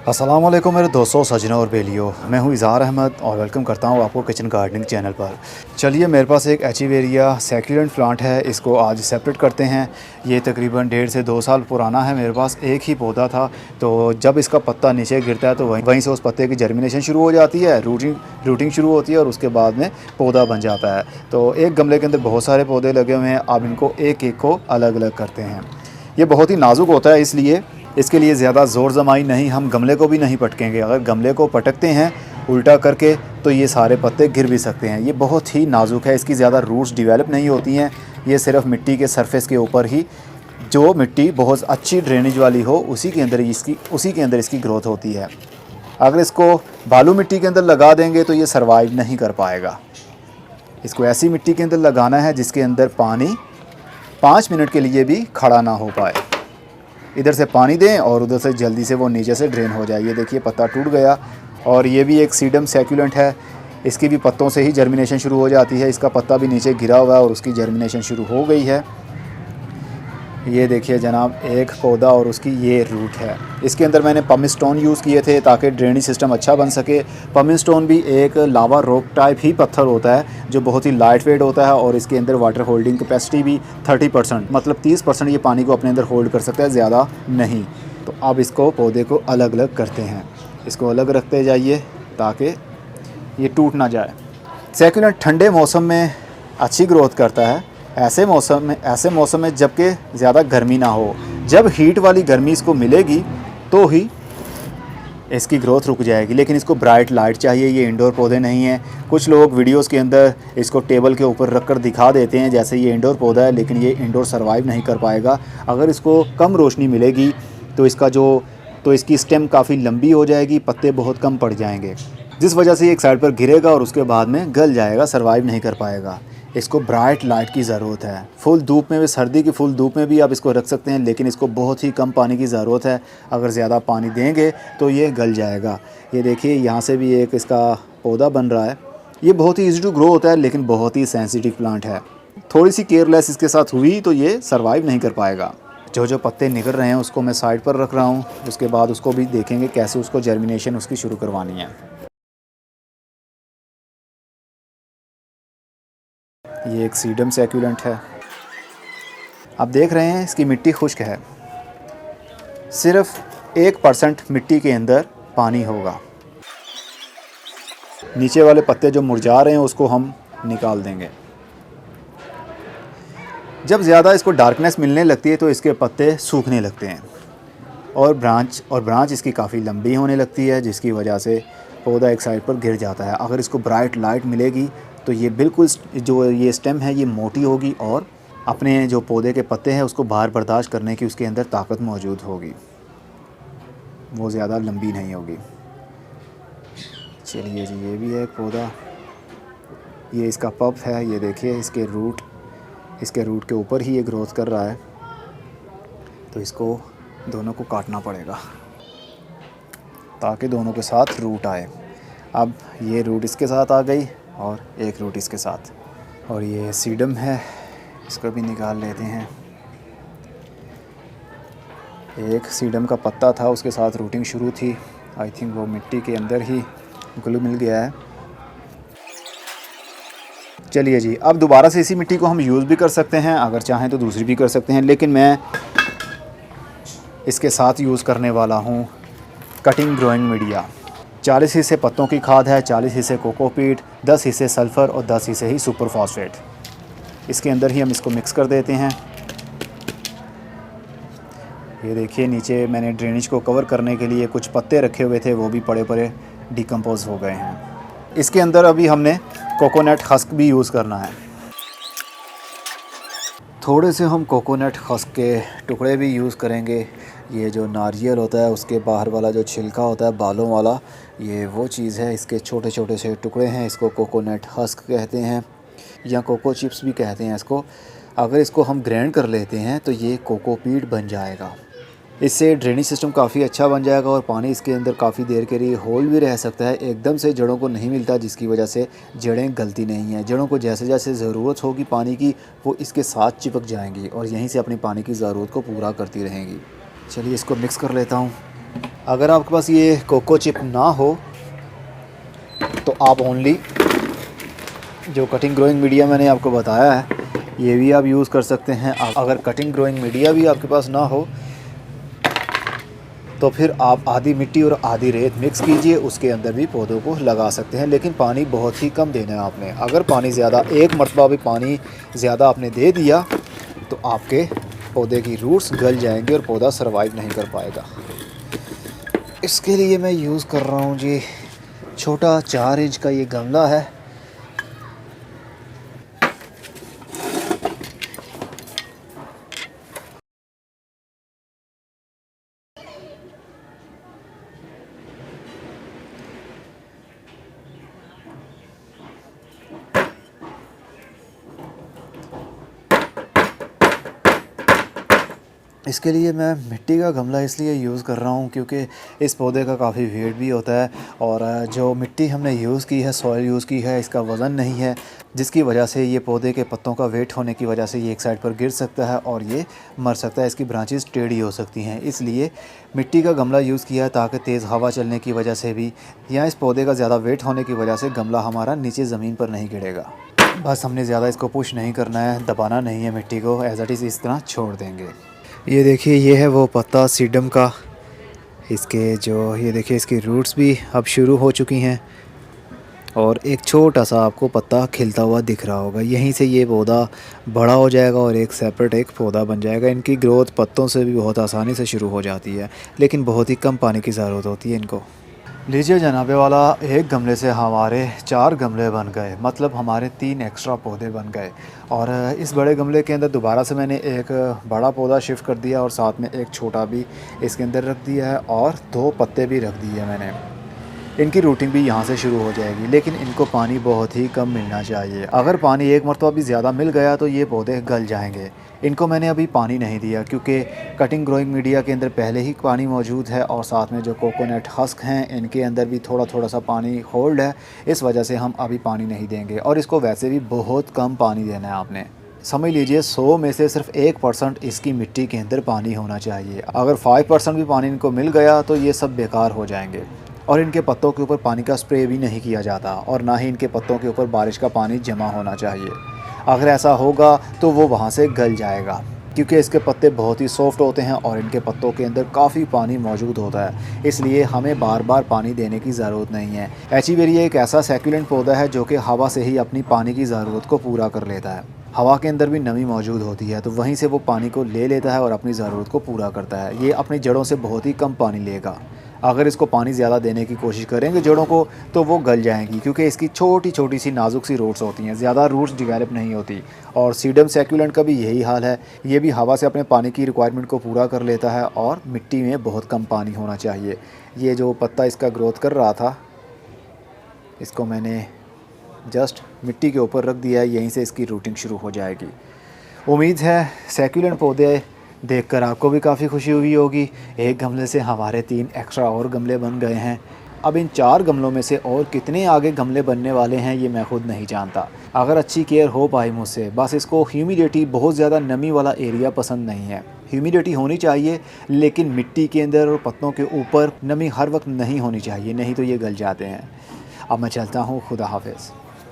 अस्सलाम वालेकुम मेरे दोस्तों, सजनों और बेलियों। मैं हूं इज़हार अहमद और वेलकम करता हूं आपको किचन गार्डनिंग चैनल पर। चलिए, मेरे पास एक एचिवेरिया सैकुलेंट प्लांट है, इसको आज सेपरेट करते हैं। ये तकरीबन 1.5 से 2 साल पुराना है। मेरे पास एक ही पौधा था, तो जब इसका पत्ता नीचे गिरता है तो वहीं से उस पत्ते की जर्मिनेशन शुरू हो जाती है, रूटिंग शुरू होती है और उसके बाद में पौधा बन जाता है। तो एक गमले के अंदर बहुत सारे पौधे लगे हुए हैं। अब इनको एक एक को अलग अलग करते हैं। ये बहुत ही नाजुक होता है, इसलिए इसके लिए ज़्यादा ज़ोर जमाई नहीं, हम गमले को भी नहीं पटकेंगे। अगर गमले को पटकते हैं उल्टा करके तो ये सारे पत्ते गिर भी सकते हैं। ये बहुत ही नाजुक है, इसकी ज़्यादा रूट्स डेवलप नहीं होती हैं। ये सिर्फ मिट्टी के सरफेस के ऊपर ही, जो मिट्टी बहुत अच्छी ड्रेनेज वाली हो उसी के अंदर इसकी ग्रोथ होती है। अगर इसको बालू मिट्टी के अंदर लगा देंगे तो ये सर्वाइव नहीं कर पाएगा। इसको ऐसी मिट्टी के अंदर लगाना है जिसके अंदर पानी 5 मिनट के लिए भी खड़ा ना हो पाए। इधर से पानी दें और उधर से जल्दी से वो नीचे से ड्रेन हो जाए। ये देखिए, पत्ता टूट गया। और ये भी एक सीडम सैकुलेंट है, इसकी भी पत्तों से ही जर्मिनेशन शुरू हो जाती है। इसका पत्ता भी नीचे गिरा हुआ है और उसकी जर्मिनेशन शुरू हो गई है। ये देखिए जनाब, एक पौधा और उसकी ये रूट है। इसके अंदर मैंने पमिंग स्टोन यूज़ किए थे ताकि ड्रेनेज सिस्टम अच्छा बन सके। पमिंग स्टोन भी एक लावा रॉक टाइप ही पत्थर होता है जो बहुत ही लाइट वेट होता है और इसके अंदर वाटर होल्डिंग कैपेसिटी भी 30%, मतलब 30% ये पानी को अपने अंदर होल्ड कर सकता है, ज़्यादा नहीं। तो अब इसको पौधे को अलग अलग करते हैं। इसको अलग रखते जाइए ताकि ये टूट ना जाए। सैकुलेंट ठंडे मौसम में अच्छी ग्रोथ करता है, ऐसे मौसम में जबकि ज़्यादा गर्मी ना हो। जब हीट वाली गर्मी इसको मिलेगी तो ही इसकी ग्रोथ रुक जाएगी। लेकिन इसको ब्राइट लाइट चाहिए, ये इंडोर पौधे नहीं हैं। कुछ लोग वीडियोस के अंदर इसको टेबल के ऊपर रख कर दिखा देते हैं जैसे ये इंडोर पौधा है, लेकिन ये इंडोर सर्वाइव नहीं कर पाएगा। अगर इसको कम रोशनी मिलेगी तो इसकी स्टेम काफ़ी लंबी हो जाएगी, पत्ते बहुत कम पड़ जाएंगे, जिस वजह से ये एक साइड पर गिरेगा और उसके बाद में गल जाएगा, सर्वाइव नहीं कर पाएगा। इसको ब्राइट लाइट की ज़रूरत है। फुल धूप में भी, सर्दी की फुल धूप में भी आप इसको रख सकते हैं, लेकिन इसको बहुत ही कम पानी की ज़रूरत है। अगर ज़्यादा पानी देंगे तो ये गल जाएगा। ये देखिए, यहाँ से भी एक इसका पौधा बन रहा है। ये बहुत ही ईजी टू ग्रो होता है, लेकिन बहुत ही सेंसिटिव प्लांट है। थोड़ी सी केयरलेस इसके साथ हुई तो ये सर्वाइव नहीं कर पाएगा। जो पत्ते निकल रहे हैं उसको मैं साइड पर रख रहा हूँ। उसके बाद उसको भी देखेंगे कैसे उसको जर्मिनेशन उसकी शुरू करवानी है। ये एक सीडम सैकुलेंट है। आप देख रहे हैं इसकी मिट्टी खुश्क है, सिर्फ 1% मिट्टी के अंदर पानी होगा। नीचे वाले पत्ते जो मुरझा रहे हैं उसको हम निकाल देंगे। जब ज़्यादा इसको डार्कनेस मिलने लगती है तो इसके पत्ते सूखने लगते हैं और ब्रांच इसकी काफ़ी लंबी होने लगती है, जिसकी वजह से पौधा एक साइड पर गिर जाता है। अगर इसको ब्राइट लाइट मिलेगी तो ये बिल्कुल, जो ये स्टेम है ये मोटी होगी और अपने जो पौधे के पत्ते हैं उसको भार बर्दाश्त करने की उसके अंदर ताकत मौजूद होगी, वो ज़्यादा लंबी नहीं होगी। चलिए जी, ये भी है एक पौधा। ये इसका पप है। ये देखिए, इसके रूट के ऊपर ही ये ग्रोथ कर रहा है, तो इसको दोनों को काटना पड़ेगा ताकि दोनों के साथ रूट आए। अब ये रूट इसके साथ आ गई और एक रूट इसके साथ। और ये सीडम है, इसको भी निकाल लेते हैं। एक सीडम का पत्ता था, उसके साथ रूटिंग शुरू थी। आई थिंक वो मिट्टी के अंदर ही ग्लू मिल गया है। चलिए जी, अब दोबारा से इसी मिट्टी को हम यूज़ भी कर सकते हैं, अगर चाहें तो दूसरी भी कर सकते हैं, लेकिन मैं इसके साथ यूज़ करने वाला हूँ कटिंग ग्रोइंग मीडिया। 40 हिस्से पत्तों की खाद है, 40 हिस्से कोकोपीट, 10 हिस्से सल्फ़र और 10 हिस्से ही सुपर फॉस्फेट। इसके अंदर ही हम इसको मिक्स कर देते हैं। ये देखिए, नीचे मैंने ड्रेनेज को कवर करने के लिए कुछ पत्ते रखे हुए थे, वो भी पड़े पड़े डिकम्पोज हो गए हैं। इसके अंदर अभी हमने कोकोनट हस्क भी यूज़ करना है। थोड़े से हम कोकोनट हस्क के टुकड़े भी यूज़ करेंगे। ये जो नारियल होता है उसके बाहर वाला जो छिलका होता है बालों वाला, ये वो चीज़ है। इसके छोटे छोटे से टुकड़े हैं, इसको कोकोनट हस्क कहते हैं या कोको चिप्स भी कहते हैं इसको। अगर इसको हम ग्राइंड कर लेते हैं तो ये कोकोपीट बन जाएगा। इससे ड्रेनेज सिस्टम काफ़ी अच्छा बन जाएगा और पानी इसके अंदर काफ़ी देर के लिए होल्ड भी रह सकता है। एकदम से जड़ों को नहीं मिलता, जिसकी वजह से जड़ें गलती नहीं हैं। जड़ों को जैसे जैसे ज़रूरत होगी पानी की, वो इसके साथ चिपक जाएंगी और यहीं से अपनी पानी की ज़रूरत को पूरा करती रहेंगी। चलिए, इसको मिक्स कर लेता हूँ। अगर आपके पास ये कोको चिप ना हो तो आप ओनली जो कटिंग ग्रोइंग मीडिया मैंने आपको बताया है ये भी आप यूज़ कर सकते हैं। अगर कटिंग ग्रोइंग मीडिया भी आपके पास ना हो तो फिर आप आधी मिट्टी और आधी रेत मिक्स कीजिए, उसके अंदर भी पौधों को लगा सकते हैं। लेकिन पानी बहुत ही कम देना है आपने। अगर पानी ज़्यादा, एक मरतबा भी पानी ज़्यादा आपने दे दिया तो आपके पौधे की रूट्स गल जाएंगे और पौधा सरवाइव नहीं कर पाएगा। इसके लिए मैं यूज़ कर रहा हूँ जी छोटा 4 इंच का ये गमला है। इसके लिए मैं मिट्टी का गमला इसलिए यूज़ कर रहा हूँ क्योंकि इस पौधे का काफ़ी वेट भी होता है और जो मिट्टी हमने यूज़ की है, सॉइल यूज़ की है, इसका वज़न नहीं है, जिसकी वजह से ये पौधे के पत्तों का वेट होने की वजह से ये एक साइड पर गिर सकता है और ये मर सकता है। इसकी ब्रांचेस टेढ़ी हो सकती हैं, इसलिए मिट्टी का गमला यूज़ किया है ताकि तेज़ हवा चलने की वजह से भी या इस पौधे का ज़्यादा वेट होने की वजह से गमला हमारा नीचे ज़मीन पर नहीं गिरेगा। बस हमने ज़्यादा इसको पुश नहीं करना है, दबाना नहीं है मिट्टी को, एज इट इज़ इस तरह छोड़ देंगे। ये देखिए ये है वो पत्ता सीडम का। इसके जो ये देखिए इसकी रूट्स भी अब शुरू हो चुकी हैं और एक छोटा सा आपको पत्ता खिलता हुआ दिख रहा होगा। यहीं से ये पौधा बड़ा हो जाएगा और एक सेपरेट एक पौधा बन जाएगा। इनकी ग्रोथ पत्तों से भी बहुत आसानी से शुरू हो जाती है, लेकिन बहुत ही कम पानी की ज़रूरत होती है इनको। लीजिए जनाबे वाला, एक गमले से हमारे 4 गमले बन गए, मतलब हमारे 3 एक्स्ट्रा पौधे बन गए। और इस बड़े गमले के अंदर दोबारा से मैंने एक बड़ा पौधा शिफ्ट कर दिया और साथ में एक छोटा भी इसके अंदर रख दिया है और 2 पत्ते भी रख दिए मैंने। इनकी रूटिंग भी यहाँ से शुरू हो जाएगी, लेकिन इनको पानी बहुत ही कम मिलना चाहिए। अगर पानी एक मरतबा भी ज़्यादा मिल गया तो ये पौधे गल जाएंगे। इनको मैंने अभी पानी नहीं दिया क्योंकि कटिंग ग्रोइंग मीडिया के अंदर पहले ही पानी मौजूद है और साथ में जो कोकोनट हस्क हैं इनके अंदर भी थोड़ा थोड़ा सा पानी होल्ड है। इस वजह से हम अभी पानी नहीं देंगे और इसको वैसे भी बहुत कम पानी देना है आपने। समझ लीजिए 100 में से सिर्फ 1% इसकी मिट्टी के अंदर पानी होना चाहिए। अगर 5% भी पानी इनको मिल गया तो ये सब बेकार हो जाएंगे। और इनके पत्तों के ऊपर पानी का स्प्रे भी नहीं किया जाता और ना ही इनके पत्तों के ऊपर बारिश का पानी जमा होना चाहिए। अगर ऐसा होगा तो वो वहाँ से गल जाएगा क्योंकि इसके पत्ते बहुत ही सॉफ्ट होते हैं और इनके पत्तों के अंदर काफ़ी पानी मौजूद होता है, इसलिए हमें बार बार पानी देने की ज़रूरत नहीं है। एचीवेरिया एक ऐसा सैकुलेंट पौधा है जो कि हवा से ही अपनी पानी की ज़रूरत को पूरा कर लेता है। हवा के अंदर भी नमी मौजूद होती है तो वहीं से वो पानी को ले लेता है और अपनी ज़रूरत को पूरा करता है। ये अपनी जड़ों से बहुत ही कम पानी लेगा। अगर इसको पानी ज़्यादा देने की कोशिश करेंगे जड़ों को तो वो गल जाएंगी क्योंकि इसकी छोटी छोटी सी नाजुक सी रूट्स होती हैं, ज़्यादा रूट्स डेवलप नहीं होती। और सीडम सैकुलेंट का भी यही हाल है, ये भी हवा से अपने पानी की रिक्वायरमेंट को पूरा कर लेता है और मिट्टी में बहुत कम पानी होना चाहिए। ये जो पत्ता इसका ग्रोथ कर रहा था इसको मैंने जस्ट मिट्टी के ऊपर रख दिया है, यहीं से इसकी रूटिंग शुरू हो जाएगी। उम्मीद है सैकुलेंट पौधे देखकर आपको भी काफ़ी खुशी हुई होगी। एक गमले से हमारे 3 एक्स्ट्रा और गमले बन गए हैं। अब इन 4 गमलों में से और कितने आगे गमले बनने वाले हैं ये मैं खुद नहीं जानता। अगर अच्छी केयर हो पाई मुझसे, बस इसको ह्यूमिडिटी, बहुत ज़्यादा नमी वाला एरिया पसंद नहीं है। ह्यूमिडिटी होनी चाहिए लेकिन मिट्टी के अंदर और पत्तों के ऊपर नमी हर वक्त नहीं होनी चाहिए, नहीं तो ये गल जाते हैं। अब मैं चलता हूँ, खुदा हाफिज़।